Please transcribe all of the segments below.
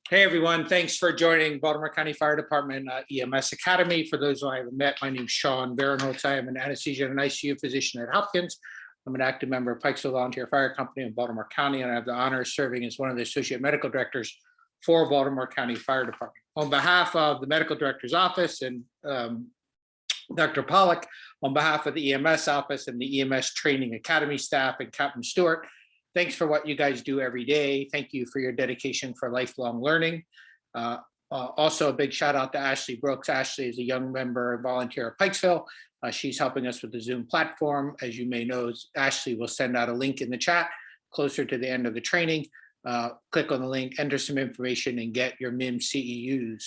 Hey everyone, thanks for joining Baltimore County Fire Department EMS Academy. For those who I haven't met, my name is Sean Barinholtz. I am an anesthesia and ICU physician at Hopkins. I'm an active member of Pikesville Volunteer Fire Company in Baltimore County, and I have the honor of serving as one of the associate medical directors for Baltimore County Fire Department. On behalf of the medical director's office and Dr. Pollack, on behalf of the EMS office and the EMS Training Academy staff and Captain Stewart, thanks for what you guys do every day. Thank you for your dedication for lifelong learning. Also, a big shout out to Ashley Brooks. Ashley is a young member and volunteer at Pikesville. She's helping us with the Zoom platform. As you may know, Ashley will send out a link in the chat closer to the end of the training. Click on the link, enter some information, and get your MIM CEUs.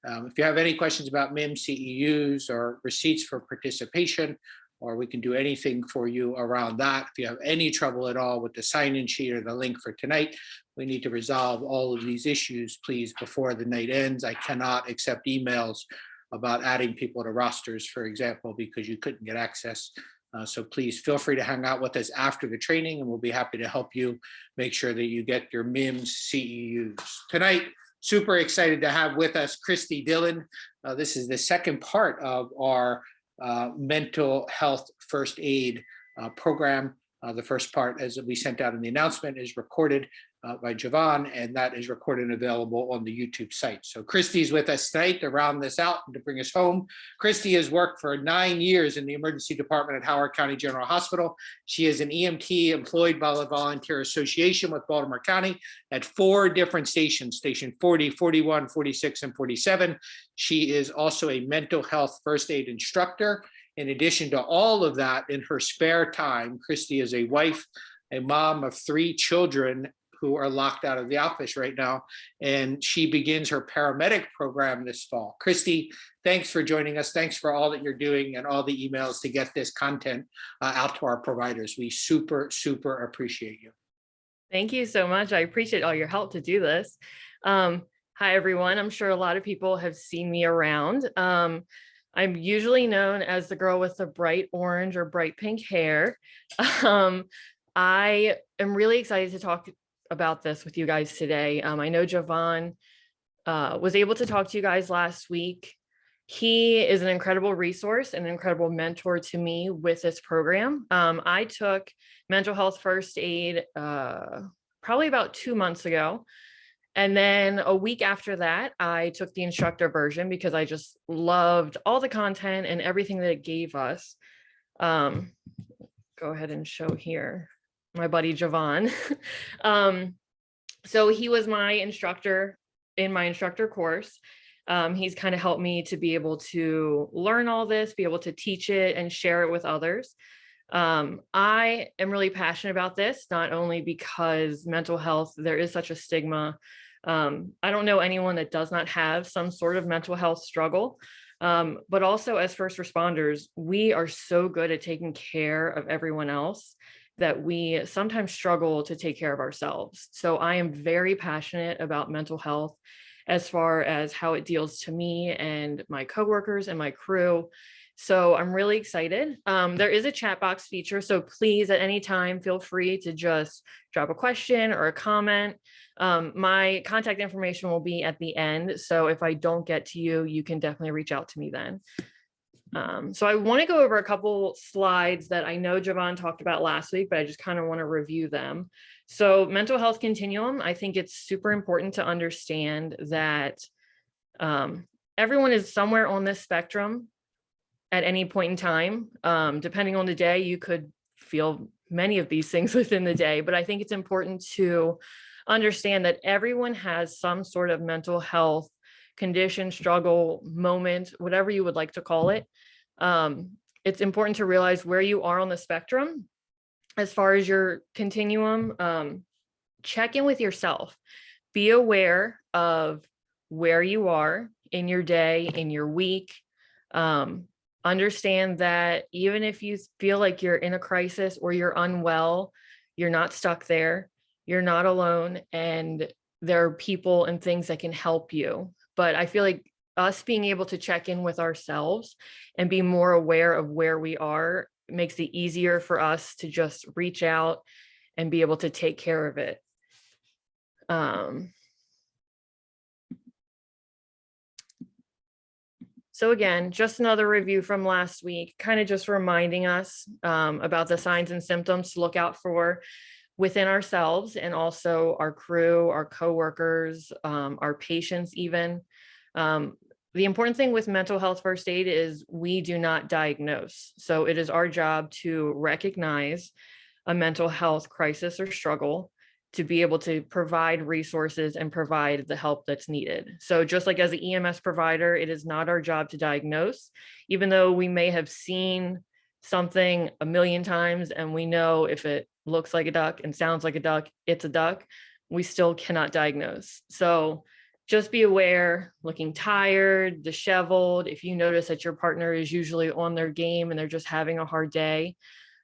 If you have any questions about MIM CEUs or receipts for participation, or we can do anything for you around that. If you have any trouble at all with the sign-in sheet or the link for tonight, we need to resolve all of these issues, please, before the night ends. I cannot accept emails about adding people to rosters, for example, because you couldn't get access. So please feel free to hang out with us after the training, and we'll be happy to help you make sure that you get your MIMS CEUs. Tonight, super excited to have with us Chrystie Dillon. This is the second part of our mental health first aid program. The first part, as we sent out in the announcement, is recorded by Jevon, and that is recorded and available on the YouTube site. So Chrystie's with us tonight to round this out and to bring us home. Chrystie has worked for 9 years in the emergency department at Howard County General Hospital. She is an EMT employed by the Volunteer Association with Baltimore County at 4 different stations, station 40, 41, 46, and 47. She is also a mental health first aid instructor. In addition to all of that, in her spare time, Chrystie is a wife, a mom of 3 children who are locked out of the office right now, and she begins her paramedic program this fall. Chrystie, thanks for joining us. Thanks for all that you're doing and all the emails to get this content out to our providers. We super, super appreciate you. Thank you so much. I appreciate all your help to do this. Hi, everyone. I'm sure a lot of people have seen me around. I'm usually known as the girl with the bright orange or bright pink hair. I am really excited to talk about this with you guys today. I know Jevon was able to talk to you guys last week. He is an incredible resource and an incredible mentor to me with this program. I took mental health first aid probably about 2 months ago. And then a week after that, I took the instructor version because I just loved all the content and everything that it gave us. Go ahead and show here my buddy Jevon. So he was my instructor in my instructor course. He's kind of helped me to be able to learn all this, be able to teach it and share it with others. I am really passionate about this, not only because mental health, there is such a stigma. I don't know anyone that does not have some sort of mental health struggle, but also as first responders, we are so good at taking care of everyone else that we sometimes struggle to take care of ourselves. So I am very passionate about mental health as far as how it deals to me and my coworkers and my crew. So I'm really excited. There is a chat box feature, so please at any time feel free to just drop a question or a comment. My contact information will be at the end, so if I don't get to you, you can definitely reach out to me then. So I want to go over a couple slides that I know Jevon talked about last week, but I just kind of want to review them. So mental health continuum, I think it's super important to understand that everyone is somewhere on this spectrum at any point in time. Depending on the day, you could feel many of these things within the day, but I think it's important to understand that everyone has some sort of mental health condition, struggle, moment, whatever you would like to call it. It's important to realize where you are on the spectrum as far as your continuum. Check in with yourself. Be aware of where you are in your day, in your week. Understand that even if you feel like you're in a crisis or you're unwell, you're not stuck there. You're not alone, and there are people and things that can help you. But I feel like us being able to check in with ourselves and be more aware of where we are makes it easier for us to just reach out and be able to take care of it. So again, just another review from last week, kind of just reminding us about the signs and symptoms to look out for within ourselves and also our crew, our coworkers, our patients even. The important thing with mental health first aid is we do not diagnose. So it is our job to recognize a mental health crisis or struggle, to be able to provide resources and provide the help that's needed. So just like as an EMS provider, it is not our job to diagnose, even though we may have seen something a million times and we know if it looks like a duck and sounds like a duck, it's a duck, we still cannot diagnose. So just be aware, looking tired, disheveled. If you notice that your partner is usually on their game and they're just having a hard day,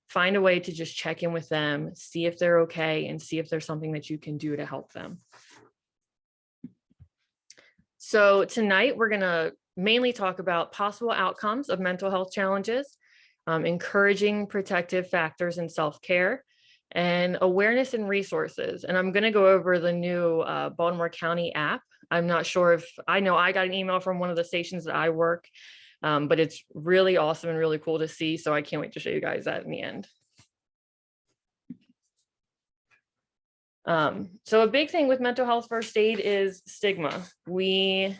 find a way to just check in with them, see if they're okay, and see if there's something that you can do to help them. So tonight we're going to mainly talk about possible outcomes of mental health challenges, encouraging protective factors and self-care, and awareness and resources. And I'm going to go over the new Baltimore County app. I'm not sure if, I know I got an email from one of the stations that I work, but it's really awesome and really cool to see. So I can't wait to show you guys that in the end. So a big thing with mental health first aid is stigma. We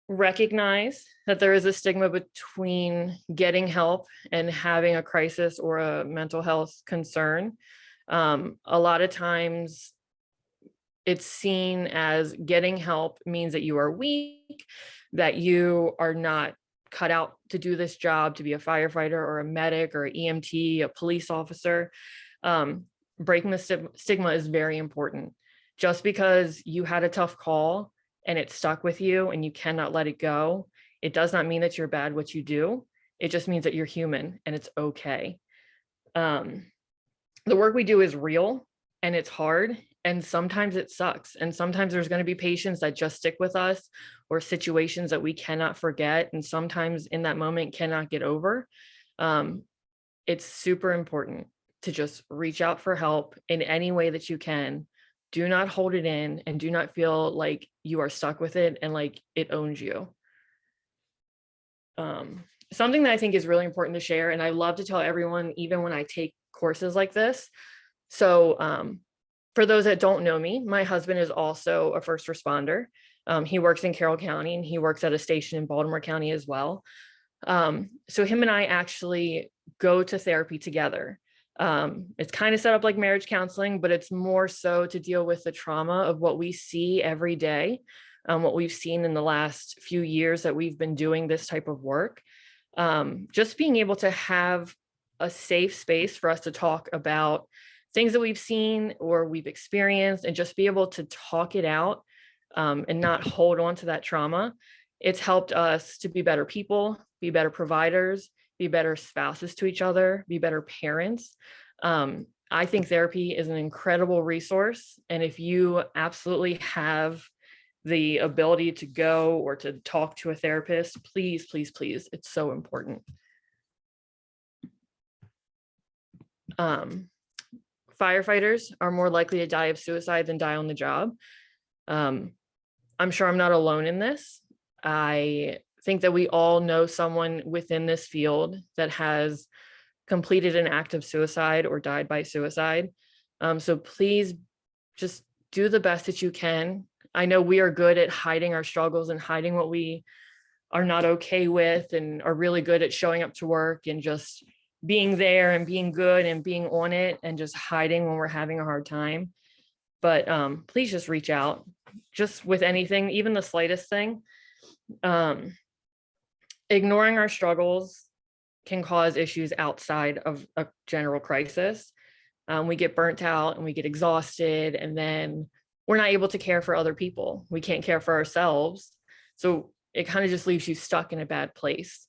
recognize that there is a stigma between getting help and having a crisis or a mental health concern. A lot of times it's seen as getting help means that you are weak, that you are not cut out to do this job, to be a firefighter or a medic or an EMT, a police officer. Breaking the stigma is very important. Just because you had a tough call and it stuck with you and you cannot let it go, it does not mean that you're bad what you do. It just means that you're human and it's okay. The work we do is real and it's hard, and sometimes it sucks. And sometimes there's going to be patients that just stick with us, or situations that we cannot forget, and sometimes in that moment cannot get over. It's super important to just reach out for help in any way that you can. Do not hold it in and do not feel like you are stuck with it and like it owns you. Something that I think is really important to share, and I love to tell everyone, even when I take courses like this. So for those that don't know me, my husband is also a first responder. He works in Carroll County and he works at a station in Baltimore County as well. So him and I actually go to therapy together. It's kind of set up like marriage counseling, but it's more so to deal with the trauma of what we see every day, what we've seen in the last few years that we've been doing this type of work. Just being able to have a safe space for us to talk about things that we've seen or we've experienced, and just be able to talk it out and not hold on to that trauma. It's helped us to be better people, be better providers, be better spouses to each other, be better parents. I think therapy is an incredible resource. And if you absolutely have the ability to go or to talk to a therapist, please, please, please, it's so important. Firefighters are more likely to die of suicide than die on the job. I'm sure I'm not alone in this. I think that we all know someone within this field that has completed an act of suicide or died by suicide. So please just do the best that you can. I know we are good at hiding our struggles and hiding what we are not okay with, and are really good at showing up to work and just being there and being good and being on it and just hiding when we're having a hard time. But please just reach out, just with anything, even the slightest thing. Ignoring our struggles can cause issues outside of a general crisis. We get burnt out and we get exhausted, and then we're not able to care for other people. We can't care for ourselves. So it kind of just leaves you stuck in a bad place.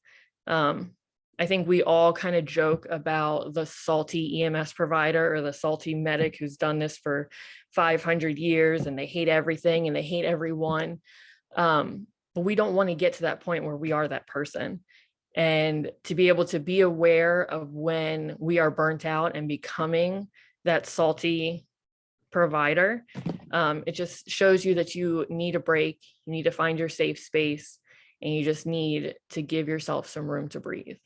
I think we all kind of joke about the salty EMS provider or the salty medic who's done this for 500 years and they hate everything and they hate everyone. But we don't want to get to that point where we are that person. And to be able to be aware of when we are burnt out and becoming that salty provider, it just shows you that you need a break. You need to find your safe space. and you just need to give yourself some room to breathe.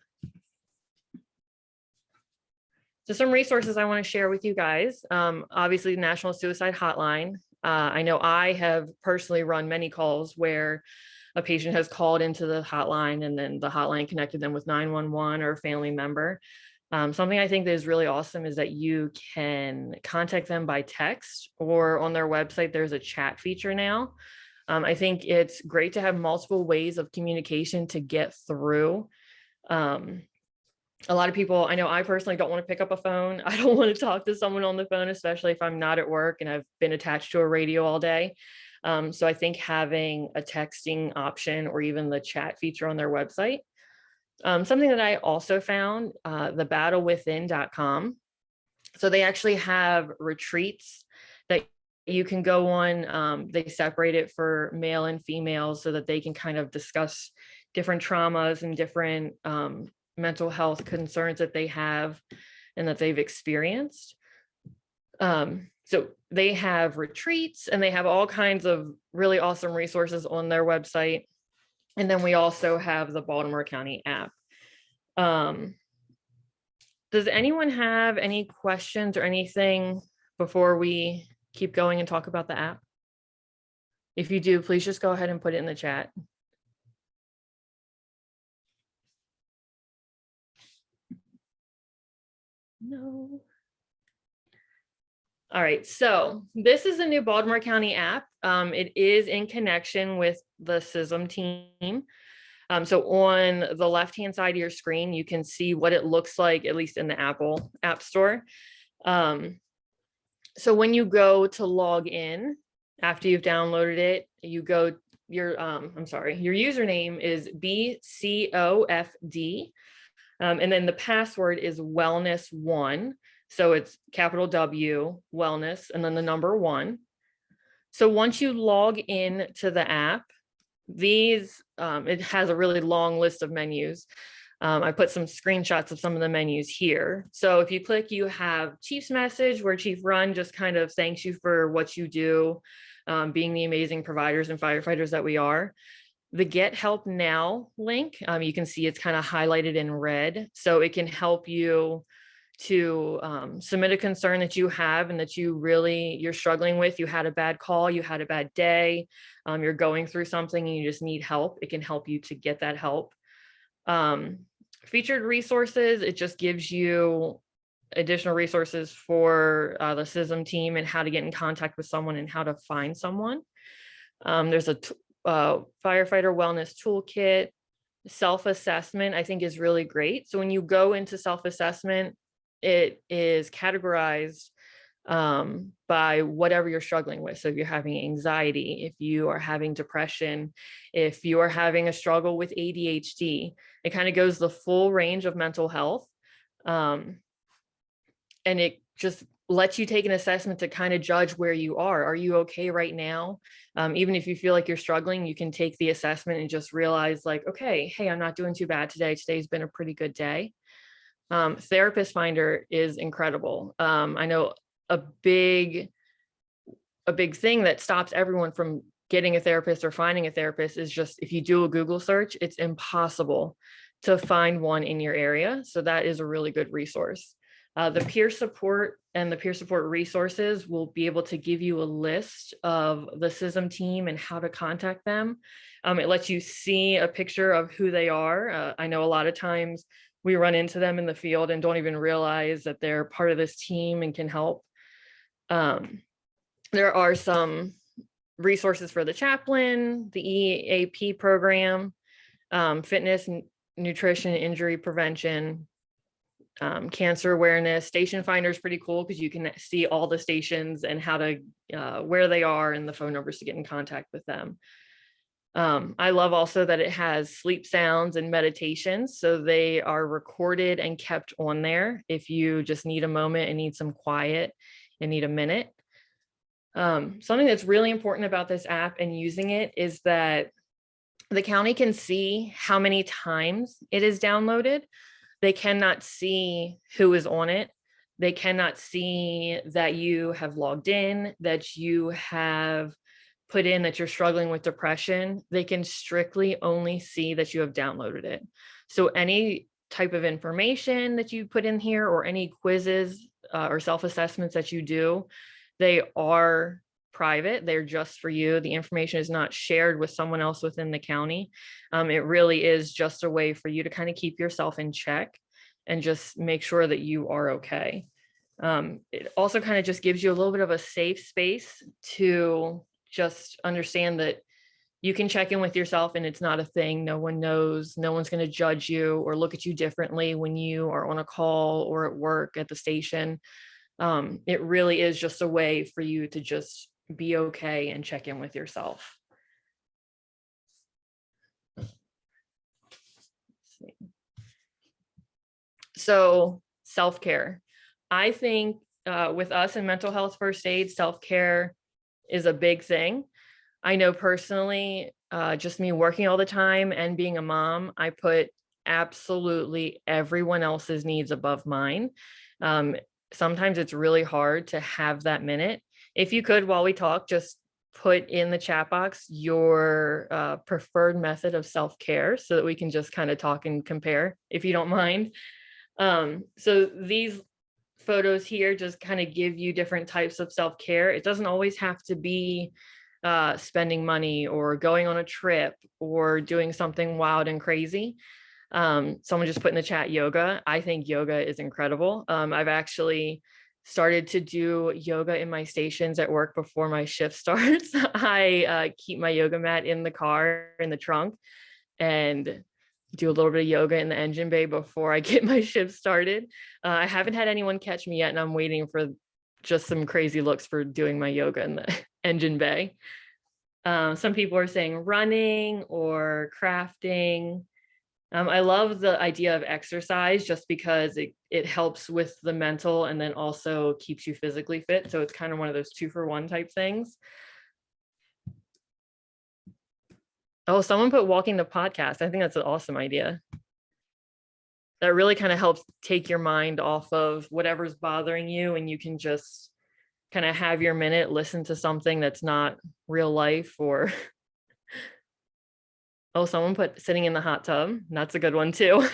So some resources I want to share with you guys. Obviously, the National Suicide Hotline. I know I have personally run many calls where a patient has called into the hotline and then the hotline connected them with 911 or a family member. Something I think that is really awesome is that you can contact them by text, or on their website, there's a chat feature now. I think it's great to have multiple ways of communication to get through. A lot of people, I know I personally don't want to pick up a phone. I don't want to talk to someone on the phone, especially if I'm not at work and I've been attached to a radio all day. So I think having a texting option or even the chat feature on their website. Something that I also found, thebattlewithin.com. So they actually have retreats that you can go on. They separate it for male and female so that they can kind of discuss different traumas and different mental health concerns that they have and that they've experienced. So they have retreats and they have all kinds of really awesome resources on their website. And then we also have the Baltimore County app. Does anyone have any questions or anything before we keep going and talk about the app? If you do, please just go ahead and put it in the chat. No. All right, so this is a new Baltimore County app. It is in connection with the CISM team. So on the left-hand side of your screen, you can see what it looks like, at least in the Apple App Store. So when you go to log in, after you've downloaded it, you go, your username is BCOFD. And then the password is wellness1. So it's capital W, wellness, and then the number 1. So once you log in to the app, it has a really long list of menus. I put some screenshots of some of the menus here. So if you click, you have Chief's message, where Chief Run just kind of thanks you for what you do, being the amazing providers and firefighters that we are. The Get Help Now link, you can see it's kind of highlighted in red. So it can help you to submit a concern that you have and that you're struggling with. You had a bad call, you had a bad day, you're going through something and you just need help. It can help you to get that help. Featured resources, it just gives you additional resources for the CISM team and how to get in contact with someone and how to find someone. There's a firefighter wellness toolkit. Self-assessment, I think, is really great. So when you go into self-assessment, it is categorized by whatever you're struggling with. So if you're having anxiety, if you are having depression, if you are having a struggle with ADHD, it kind of goes the full range of mental health. And it just lets you take an assessment to kind of judge where you are. Are you okay right now? Even if you feel like you're struggling, you can take the assessment and just realize like, okay, hey, I'm not doing too bad today. Today's been a pretty good day. Therapist Finder is incredible. I know a big thing that stops everyone from getting a therapist or finding a therapist is just, if you do a Google search, it's impossible to find one in your area. So that is a really good resource. The peer support and the peer support resources will be able to give you a list of the CISM team and how to contact them. It lets you see a picture of who they are. I know a lot of times we run into them in the field and don't even realize that they're part of this team and can help. There are some resources for the Chaplain, the EAP program, fitness, nutrition, injury prevention, cancer awareness. Station Finder is pretty cool because you can see all the stations and how to, where they are and the phone numbers to get in contact with them. I love also that it has sleep sounds and meditations. So they are recorded and kept on there if you just need a moment and need some quiet and need a minute. Something that's really important about this app and using it is that the county can see how many times it is downloaded. They cannot see who is on it. They cannot see that you have logged in, that you have put in that you're struggling with depression, they can strictly only see that you have downloaded it. So any type of information that you put in here or any quizzes or self-assessments that you do, they are private. They're just for you. The information is not shared with someone else within the county. It really is just a way for you to kind of keep yourself in check and just make sure that you are okay. It also kind of just gives you a little bit of a safe space to just understand that you can check in with yourself and it's not a thing. No one knows, no one's going to judge you or look at you differently when you are on a call or at work at the station. It really is just a way for you to just be okay and check in with yourself. So self-care. I think with us in mental health first aid, self-care is a big thing. I know personally, just me working all the time and being a mom, I put absolutely everyone else's needs above mine. Sometimes it's really hard to have that minute. If you could, while we talk, just put in the chat box your preferred method of self-care so that we can just kind of talk and compare, if you don't mind. So these photos here just kind of give you different types of self-care. It doesn't always have to be spending money or going on a trip or doing something wild and crazy. Someone just put in the chat yoga. I think yoga is incredible. I've actually started to do yoga in my stations at work before my shift starts. I keep my yoga mat in the car, in the trunk, and do a little bit of yoga in the engine bay before I get my shift started. I haven't had anyone catch me yet, and I'm waiting for just some crazy looks for doing my yoga in the engine bay. Some people are saying running or crafting. I love the idea of exercise just because it helps with the mental and then also keeps you physically fit. So it's kind of one of those 2-for-1 type things. Oh, someone put walking the podcast. I think that's an awesome idea. That really kind of helps take your mind off of whatever's bothering you, and you can just kind of have your minute, listen to something that's not real life. Or oh, someone put sitting in the hot tub. That's a good one too.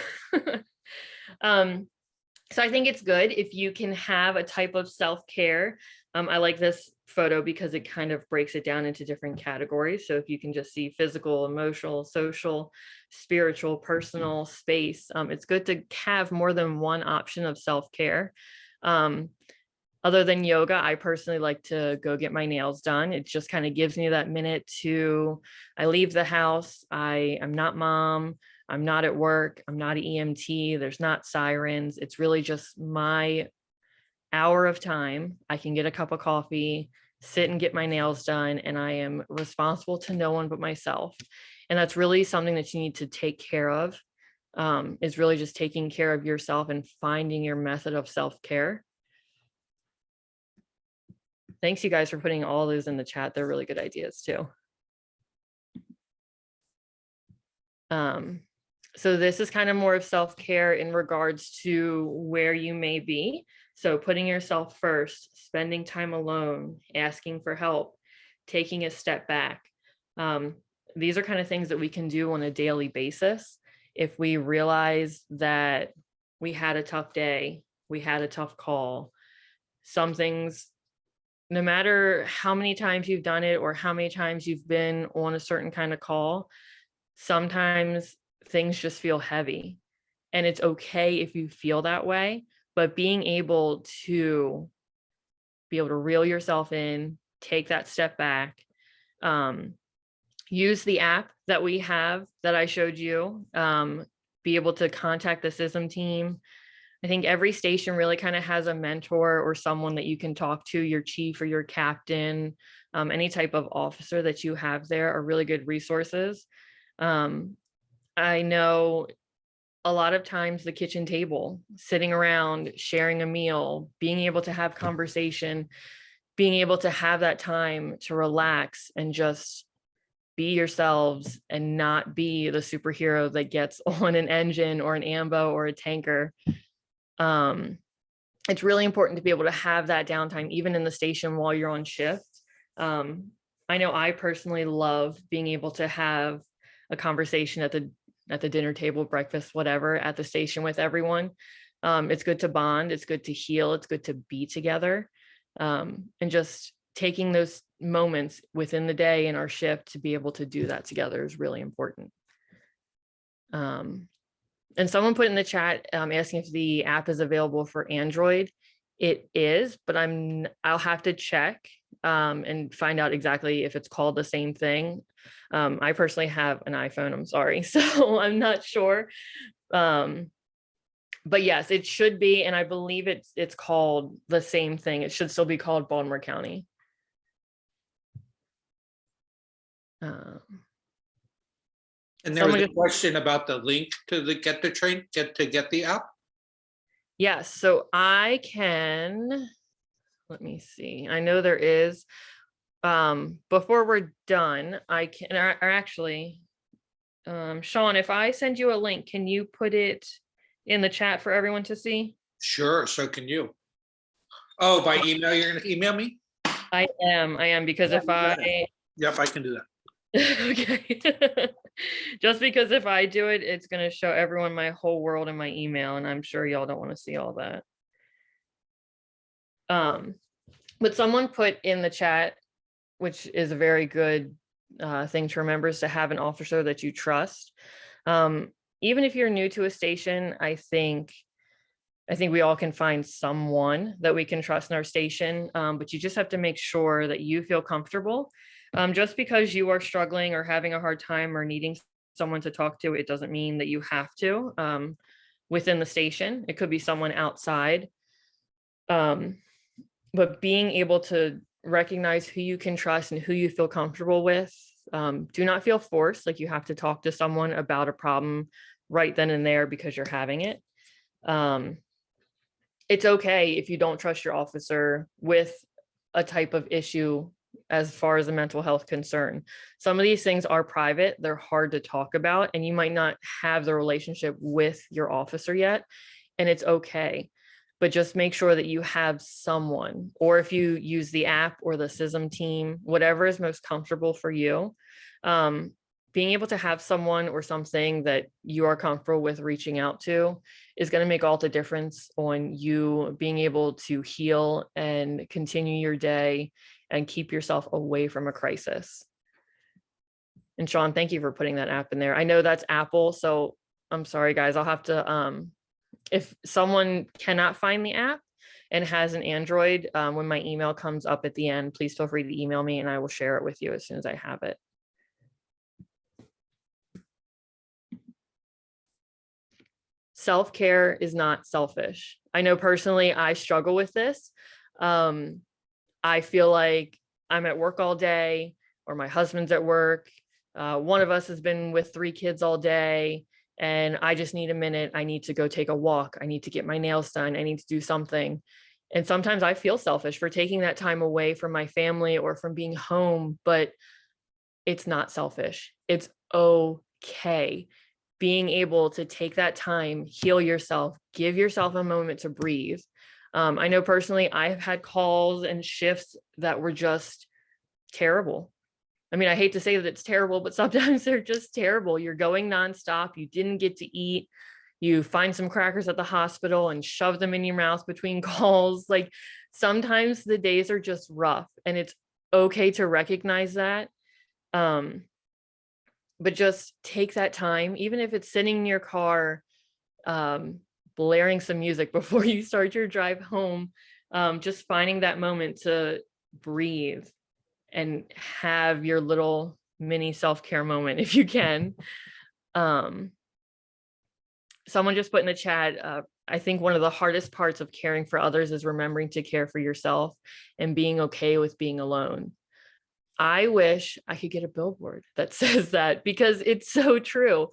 So I think it's good if you can have a type of self-care. I like this photo because it kind of breaks it down into different categories. So if you can just see physical, emotional, social, spiritual, personal, space, it's good to have more than one option of self-care. Other than yoga, I personally like to go get my nails done. It just kind of gives me that minute to, I leave the house, I'm not mom, I'm not at work, I'm not an EMT, there's not sirens. It's really just my hour of time. I can get a cup of coffee, sit and get my nails done, and I am responsible to no one but myself. And that's really something that you need to take care of, is really just taking care of yourself and finding your method of self-care. Thanks, you guys, for putting all those in the chat. They're really good ideas too. So this is kind of more of self-care in regards to where you may be. So putting yourself first, spending time alone, asking for help, taking a step back. These are kind of things that we can do on a daily basis. If we realize that we had a tough day, we had a tough call, some things, no matter how many times you've done it or how many times you've been on a certain kind of call, sometimes things just feel heavy, and it's okay if you feel that way, but being able to reel yourself in, take that step back, use the app that we have that I showed you, be able to contact the SISM team. I think every station really kind of has a mentor or someone that you can talk to, your chief or your captain, any type of officer that you have there are really good resources. I know a lot of times the kitchen table, sitting around, sharing a meal, being able to have conversation, being able to have that time to relax and just be yourselves and not be the superhero that gets on an engine or an ambo or a tanker. It's really important to be able to have that downtime, even in the station while you're on shift. I know I personally love being able to have a conversation at the dinner table, breakfast, whatever, at the station with everyone. It's good to bond, it's good to heal, it's good to be together. And just taking those moments within the day in our shift to be able to do that together is really important. And someone put in the chat asking if the app is available for Android. It is, but I'll have to check and find out exactly if it's called the same thing. I personally have an iPhone, I'm sorry, so I'm not sure. But yes, it should be, and I believe it's called the same thing. It should still be called Baltimore County. And there was Someone a just- question about the link to get the app. Yes, so I can, let me see. I know there is, before we're done, I can, or actually, Sean, if I send you a link, can you put it in the chat for everyone to see? Sure, so can you. Oh, by email, you're gonna email me? I am, because if I, Yep, I can do that. okay. Just because if I do it, it's going to show everyone my whole world in my email, and I'm sure y'all don't want to see all that. But someone put in the chat, which is a very good thing to remember, is to have an officer that you trust. Even if you're new to a station, I think we all can find someone that we can trust in our station, but you just have to make sure that you feel comfortable. Just because you are struggling or having a hard time or needing someone to talk to, it doesn't mean that you have to within the station. It could be someone outside. But being able to recognize who you can trust and who you feel comfortable with. Do not feel forced, like you have to talk to someone about a problem right then and there because you're having it. It's okay if you don't trust your officer with a type of issue as far as a mental health concern. Some of these things are private, they're hard to talk about, and you might not have the relationship with your officer yet, and it's okay. But just make sure that you have someone, or if you use the app or the SISM team, whatever is most comfortable for you, being able to have someone or something that you are comfortable with reaching out to is going to make all the difference on you being able to heal and continue your day and keep yourself away from a crisis. And Sean, thank you for putting that app in there. I know that's Apple, so I'm sorry guys, I'll have to, if someone cannot find the app and has an Android, when my email comes up at the end, please feel free to email me and I will share it with you as soon as I have it. Self-care is not selfish. I know personally I struggle with this. I feel like I'm at work all day, or my husband's at work. One of us has been with 3 kids all day, and I just need a minute. I need to go take a walk. I need to get my nails done. I need to do something. And sometimes I feel selfish for taking that time away from my family or from being home, but it's not selfish. It's okay. Being able to take that time, heal yourself, give yourself a moment to breathe. I know personally, I've had calls and shifts that were just terrible. I mean, I hate to say that it's terrible, but sometimes they're just terrible. You're going nonstop. You didn't get to eat. You find some crackers at the hospital and shove them in your mouth between calls. Like sometimes the days are just rough, and it's okay to recognize that. But just take that time, even if it's sitting in your car, blaring some music before you start your drive home, just finding that moment to breathe and have your little mini self-care moment if you can. Someone just put in the chat, I think one of the hardest parts of caring for others is remembering to care for yourself and being okay with being alone. I wish I could get a billboard that says that, because it's so true.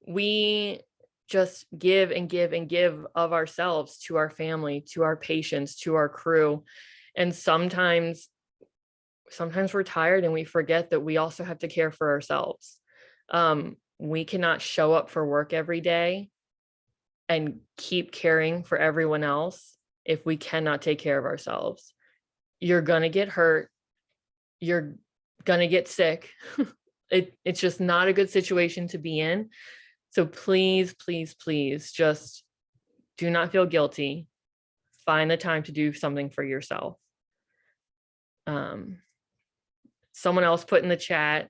We just give and give and give of ourselves to our family, to our patients, to our crew. And sometimes we're tired and we forget that we also have to care for ourselves. We cannot show up for work every day and keep caring for everyone else if we cannot take care of ourselves. You're going to get hurt. you're gonna get sick. It's just not a good situation to be in. So please, please, please just do not feel guilty. Find the time to do something for yourself. Someone else put in the chat,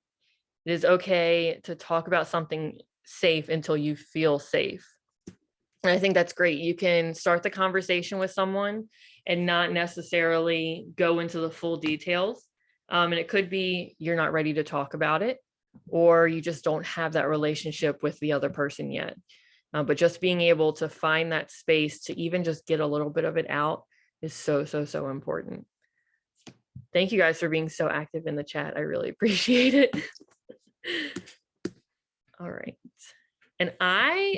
it is okay to talk about something safe until you feel safe. And I think that's great. You can start the conversation with someone and not necessarily go into the full details. And it could be you're not ready to talk about it, or you just don't have that relationship with the other person yet. But just being able to find that space to even just get a little bit of it out is so, so, so important. Thank you guys for being so active in the chat. I really appreciate it. All right. And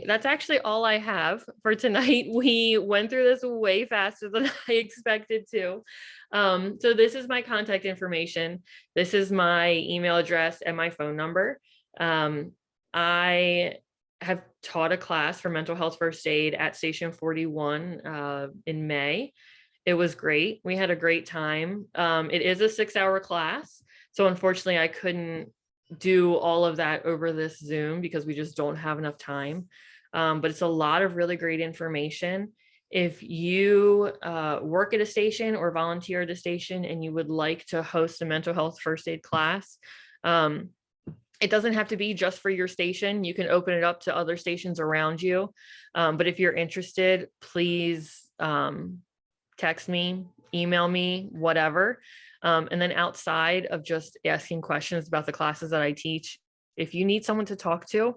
that's actually all I have for tonight. We went through this way faster than I expected to. So this is my contact information. This is my email address and my phone number. I have taught a class for mental health first aid at Station 41 in May. It was great. We had a great time. It is a 6-hour class. So unfortunately, I couldn't do all of that over this Zoom because we just don't have enough time. But it's a lot of really great information. If you work at a station or volunteer at a station and you would like to host a mental health first aid class, it doesn't have to be just for your station. You can open it up to other stations around you. But if you're interested, please text me, email me, whatever. And then outside of just asking questions about the classes that I teach, if you need someone to talk to,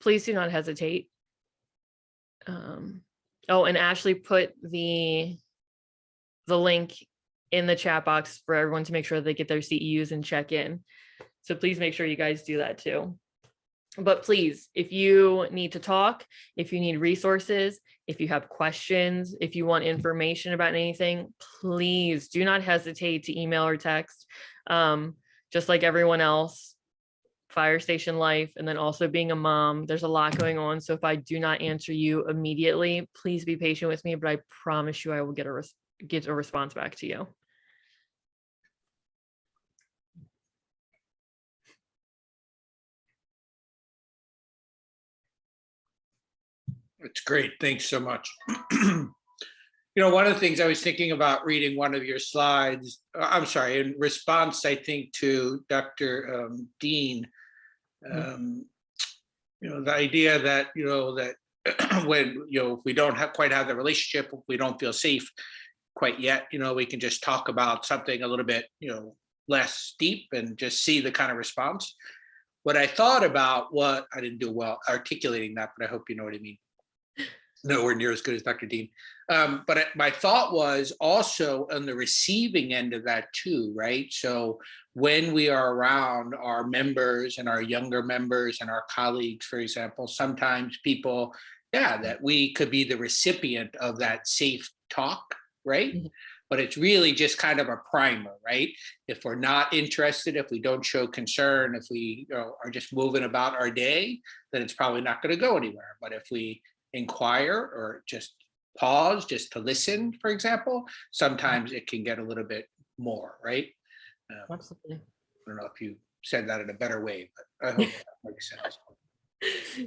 please do not hesitate. Oh, and Ashley put the link in the chat box for everyone to make sure they get their CEUs and check in. So please make sure you guys do that too. But please, if you need to talk, if you need resources, if you have questions, if you want information about anything, please do not hesitate to email or text. Just like everyone else, fire station life, and then also being a mom, there's a lot going on. So if I do not answer you immediately, please be patient with me, but I promise you I will get a response back to you. It's great. Thanks so much. You know, one of the things I was thinking about reading one of your slides, I'm sorry, in response, I think, to Dr. Dean, you know, the idea that, you know, that when, you know, if we don't quite have the relationship, if we don't feel safe quite yet, you know, we can just talk about something a little bit, you know, less deep and just see the kind of response. What I thought about, what I didn't do well articulating that, but I hope you know what I mean. Nowhere near as good as Dr. Dean. But my thought was also on the receiving end of that too, right? So when we are around our members and our younger members and our colleagues, for example, sometimes people, that we could be the recipient of that safe talk, right? Mm-hmm. But it's really just kind of a primer, right? If we're not interested, if we don't show concern, if we, you know, are just moving about our day, then it's probably not going to go anywhere. But if we inquire or just pause just to listen, for example, sometimes it can get a little bit more, right? Absolutely. I don't know if you said that in a better way, but I hope that makes sense.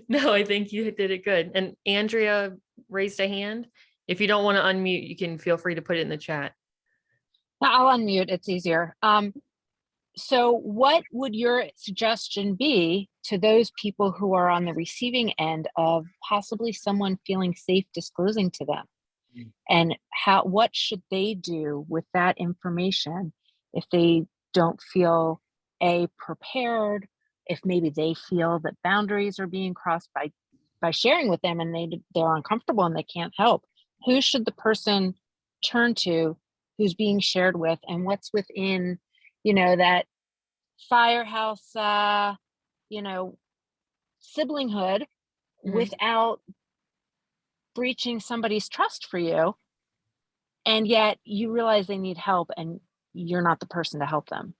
No, I think you did it good. And Andrea raised a hand. If you don't want to unmute, you can feel free to put it in the chat. I'll unmute, it's easier. So what would your suggestion be to those people who are on the receiving end of possibly someone feeling safe disclosing to them? Mm-hmm. And what should they do with that information if they don't feel prepared, if maybe they feel that boundaries are being crossed by sharing with them and they're uncomfortable and they can't help? Who should the person turn to who's being shared with, and what's within, you know, that firehouse, you know, siblinghood, mm-hmm. without breaching somebody's trust for you, and yet you realize they need help and you're not the person to help them?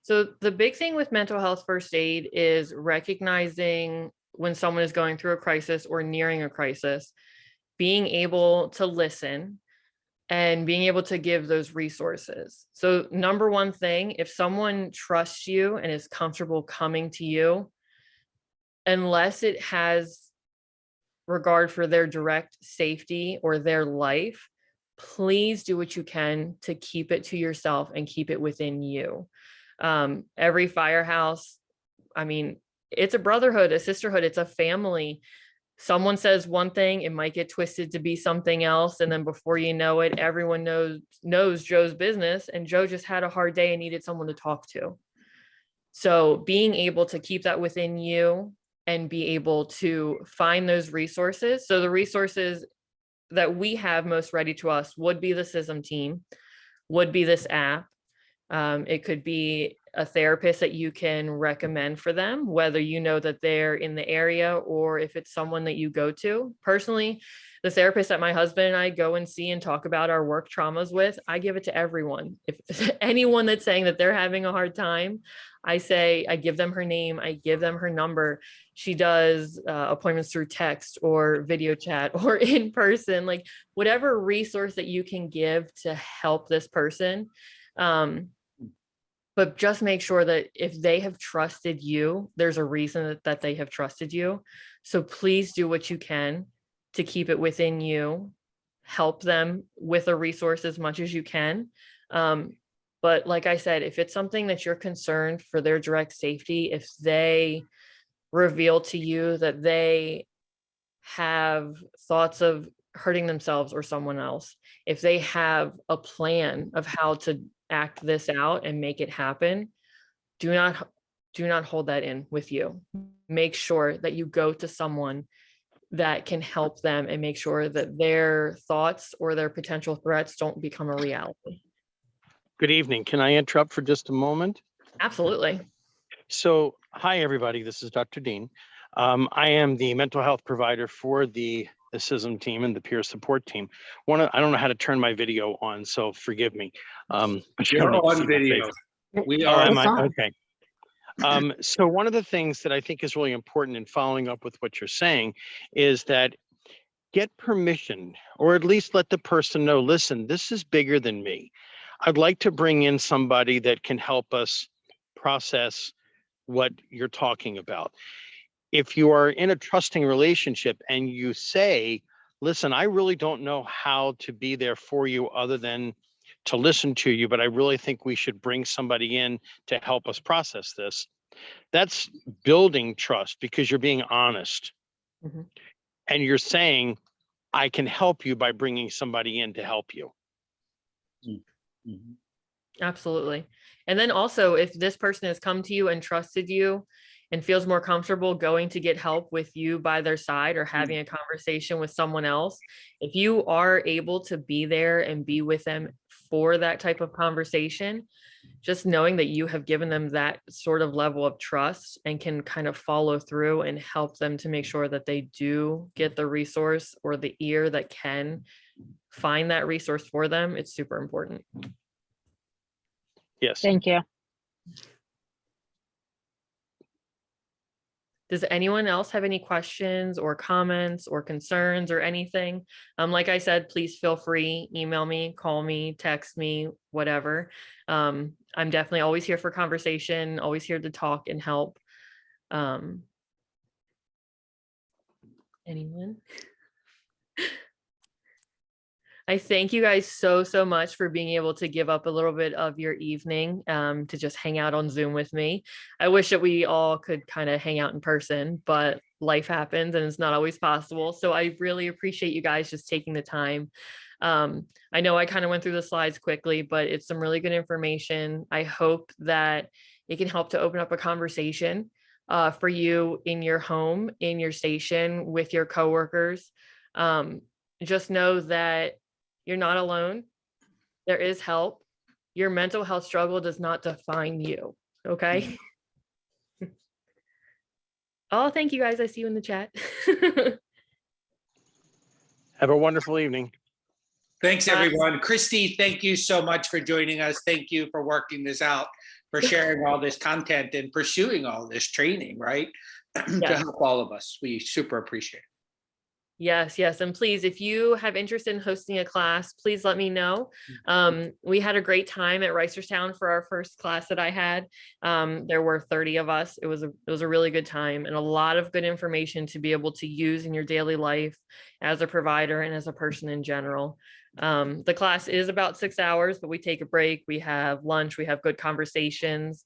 So the big thing with mental health first aid is recognizing when someone is going through a crisis or nearing a crisis, being able to listen, and being able to give those resources. So number one thing, if someone trusts you and is comfortable coming to you, unless it has regard for their direct safety or their life, please do what you can to keep it to yourself and keep it within you. Every firehouse, I mean, it's a brotherhood, a sisterhood, it's a family. Someone says one thing, it might get twisted to be something else. And then before you know it, everyone knows Joe's business, and Joe just had a hard day and needed someone to talk to. So being able to keep that within you and be able to find those resources. So the resources that we have most ready to us would be the CISM team, would be this app. It could be a therapist that you can recommend for them, whether you know that they're in the area or if it's someone that you go to. Personally, the therapist that my husband and I go and see and talk about our work traumas with, I give it to everyone. If anyone that's saying that they're having a hard time, I give them her name, I give them her number. She does appointments through text or video chat or in person, like whatever resource that you can give to help this person. But just make sure that if they have trusted you, there's a reason that they have trusted you. So please do what you can to keep it within you. Help them with a resource as much as you can. But like I said, if it's something that you're concerned for their direct safety, if they reveal to you that they have thoughts of hurting themselves or someone else, if they have a plan of how to act this out and make it happen, do not hold that in with you. Make sure that you go to someone that can help them and make sure that their thoughts or their potential threats don't become a reality. Good evening. Can I interrupt for just a moment? Absolutely. So, hi, everybody. This is Dr. Dean. I am the mental health provider for the CISM team and the peer support team. I don't know how to turn my video on, so forgive me. But you You're don't need to see on my video. face. We Oh, are. am I? Okay. So one of the things that I think is really important in following up with what you're saying is that get permission, or at least let the person know, listen, this is bigger than me. I'd like to bring in somebody that can help us process what you're talking about. If you are in a trusting relationship and you say, listen, I really don't know how to be there for you other than to listen to you, but I really think we should bring somebody in to help us process this. That's building trust because you're being honest. Mm-hmm. And you're saying, I can help you by bringing somebody in to help you. Mm-hmm. Absolutely. And then also, if this person has come to you and trusted you and feels more comfortable going to get help with you by their side or having a conversation with someone else, if you are able to be there and be with them for that type of conversation, just knowing that you have given them that sort of level of trust and can kind of follow through and help them to make sure that they do get the resource or the ear that can find that resource for them, it's super important. Yes. Thank you. Does anyone else have any questions or comments or concerns or anything? Like I said, please feel free, email me, call me, text me, whatever. I'm definitely always here for conversation, always here to talk and help. Anyone? I thank you guys so much for being able to give up a little bit of your evening to just hang out on Zoom with me. I wish that we all could kind of hang out in person, but life happens and it's not always possible. So I really appreciate you guys just taking the time. I know I kind of went through the slides quickly, but it's some really good information. I hope that it can help to open up a conversation for you in your home, in your station, with your coworkers. Just know that you're not alone. There is help. Your mental health struggle does not define you. Okay. Oh, thank you guys. I see you in the chat. Have a wonderful evening. Thanks, everyone. Chrystie, thank you so much for joining us. Thank you for working this out, for sharing all this content and pursuing all this training, right? To help all of us. We super appreciate it. Yes, yes. And please, if you have interest in hosting a class, please let me know. We had a great time at Reisterstown for our first class that I had. There were 30 of us. It was a really good time and a lot of good information to be able to use in your daily life as a provider and as a person in general. The class is about 6 hours, but we take a break. We have lunch. We have good conversations.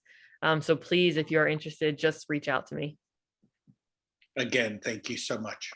So please, if you're interested, just reach out to me. Again, thank you so much.